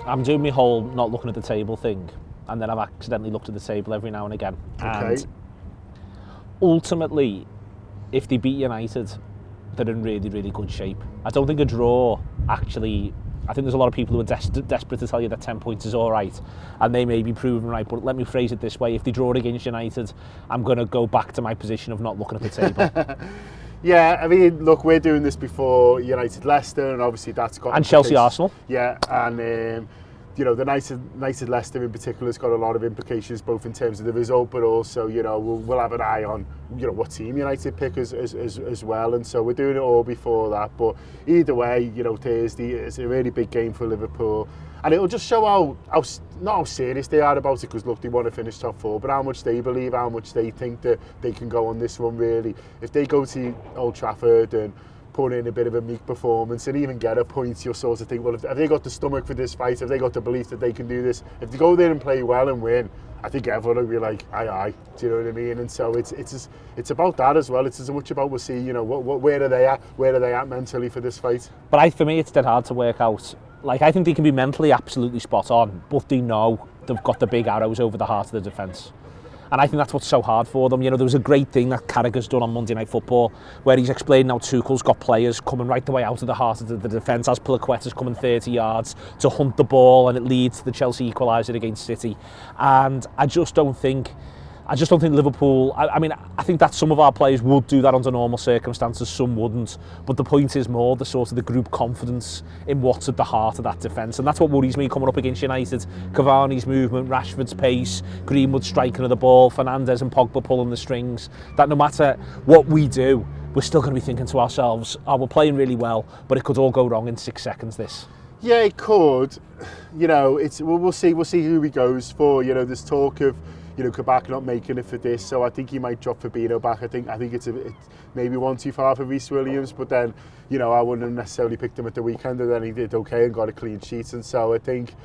I'm doing my whole not looking at the table thing, and then I've accidentally looked at the table every now and again. Okay. And ultimately, if they beat United, they're in really, really good shape. I don't think a draw actually... I think there's a lot of people who are desperate to tell you that 10 points is all right, and they may be proven right, but let me phrase it this way. If they draw against United, I'm going to go back to my position of not looking at the table. Yeah, I mean, look, we're doing this before United Leicester, and obviously that's got... And Chelsea Arsenal. Yeah, and you know, the United Leicester in particular has got a lot of implications, both in terms of the result, but also, you know, we'll have an eye on, you know, what team United pick as well, and so we're doing it all before that. But either way, you know, Thursday is a really big game for Liverpool, and it'll just show how not how serious they are about it, because look, they want to finish top four, but how much they believe, how much they think that they can go on this one. Really, if they go to Old Trafford and put in a bit of a meek performance and even get a point, you'll sort of think, well, have they got the stomach for this fight? Have they got the belief that they can do this? If they go there and play well and win, I think everyone will be like, aye. Do you know what I mean? And so it's about that as well. It's as much about, we'll see, you know, where are they at? Where are they at mentally for this fight? But for me, it's dead hard to work out. Like, I think they can be mentally absolutely spot on, but they know they've got the big arrows over the heart of the defence. And I think that's what's so hard for them. You know, there was a great thing that Carragher's done on Monday Night Football, where he's explained how Tuchel's got players coming right the way out of the heart of the defence, as Piliqueta's coming 30 yards to hunt the ball, and it leads to the Chelsea equaliser against City. And I just don't think Liverpool... I think that some of our players would do that under normal circumstances, some wouldn't. But the point is more the sort of the group confidence in what's at the heart of that defence. And that's what worries me coming up against United. Cavani's movement, Rashford's pace, Greenwood striking of the ball, Fernandes and Pogba pulling the strings. That no matter what we do, we're still going to be thinking to ourselves, we're playing really well, but it could all go wrong in 6 seconds, this. Yeah, it could. You know, we'll see who he goes for. You know, there's talk of, you know, Kabak not making it for this, so I think he might drop Fabinho back. I think it's maybe one too far for Reece Williams, but then, you know, I wouldn't have necessarily picked him at the weekend, and then he did okay and got a clean sheet, and so I think,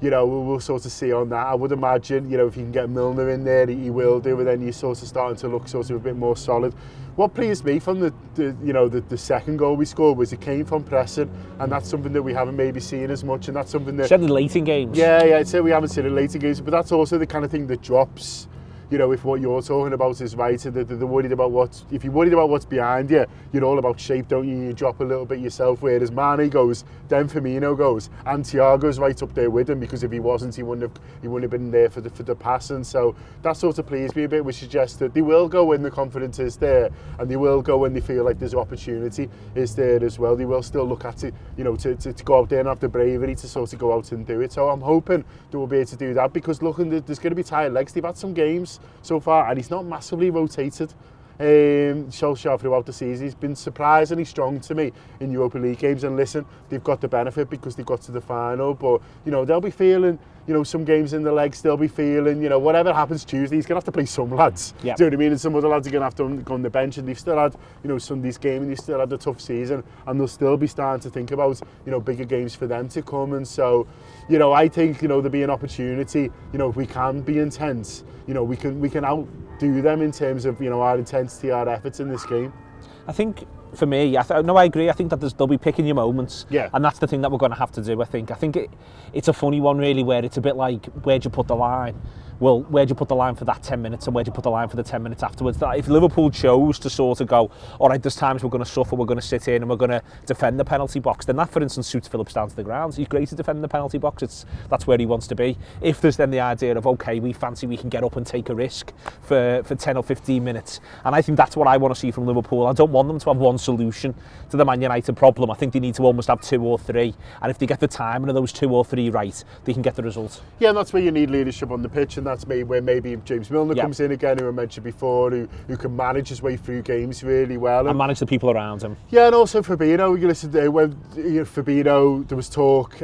you know, we'll sort of see on that. I would imagine, you know, if you can get Milner in there, he will do, but then you're sort of starting to look sort of a bit more solid. What pleased me from the second goal we scored was it came from pressing, and that's something that we haven't maybe seen as much, and that's something that... Certainly late in games. Yeah, I'd say we haven't seen it late in games, but that's also the kind of thing that drops, you know, if what you're talking about is right, and they're worried about if you're worried about what's behind you, you're all about shape, don't you? You drop a little bit yourself, whereas Mane goes, then Firmino goes, and Thiago's right up there with him, because if he wasn't, he wouldn't have been there for the passing. So that sort of pleased me a bit, which suggests that they will go when the confidence is there, and they will go when they feel like there's opportunity is there as well. They will still look at it, you know, to go out there and have the bravery to sort of go out and do it. So I'm hoping they will be able to do that, because looking, there's going to be tired legs. They've had some games so far, and he's not massively rotated. Solskjaer throughout the season, he's been surprisingly strong to me in Europa League games, and listen, they've got the benefit because they got to the final, but, you know, they'll be feeling, you know, some games in the legs, they'll be feeling, you know, whatever happens Tuesday, he's going to have to play some lads. Yep. Do you know what I mean? And some other lads are going to have to go on the bench, and they've still had, you know, Sunday's game, and they've still had a tough season, and they'll still be starting to think about, you know, bigger games for them to come. And so, you know, I think, you know, there'll be an opportunity, you know, if we can be intense, you know, we can outdo them in terms of, you know, our intensity, our efforts in this game. I think, for me, I agree. I think that they'll be picking your moments. Yeah. And that's the thing that we're going to have to do, I think. I think it's a funny one, really, where it's a bit like, where'd you put the line? Well, where'd you put the line for that 10 minutes, and where'd you put the line for the 10 minutes afterwards? That if Liverpool chose to sort of go, all right, there's times we're going to suffer, we're going to sit in and we're going to defend the penalty box, then that, for instance, suits Phillips down to the ground. He's great at defending the penalty box. That's where he wants to be. If there's then the idea of, okay, we fancy we can get up and take a risk for 10 or 15 minutes. And I think that's what I want to see from Liverpool. I don't want them to have one solution to the Man United problem. I think they need to almost have 2 or 3. And if they get the timing of those 2 or 3 right, they can get the result. Yeah, and that's where you need leadership on the pitch, and that's where maybe James Milner comes in again, who I mentioned before, who can manage his way through games really well. And manage the people around him. Yeah, and also Fabinho. You listen to when Fabinho, there was talk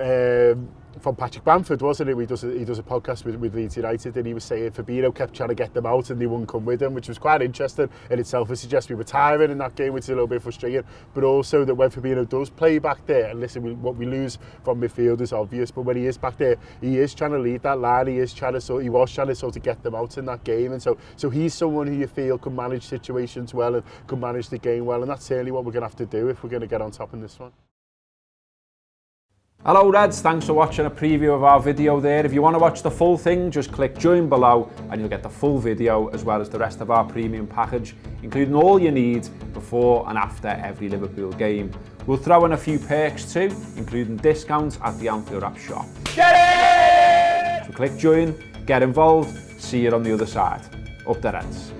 from Patrick Bamford, wasn't it? He does a podcast with Leeds United, and he was saying Fabinho kept trying to get them out and they wouldn't come with him, which was quite interesting in itself. It suggests we were tiring in that game, which is a little bit frustrating, but also that when Fabinho does play back there, and listen, what we lose from midfield is obvious, but when he is back there, he is trying to lead that line. He was trying to sort of get them out in that game, and so he's someone who you feel can manage situations well and can manage the game well, and that's certainly what we're going to have to do if we're going to get on top in this one. Hello Reds, thanks for watching a preview of our video there. If you want to watch the full thing, just click join below and you'll get the full video as well as the rest of our premium package, including all you need before and after every Liverpool game. We'll throw in a few perks too, including discounts at the Anfield Wrap shop. Get it! So click join, get involved, see you on the other side. Up the Reds.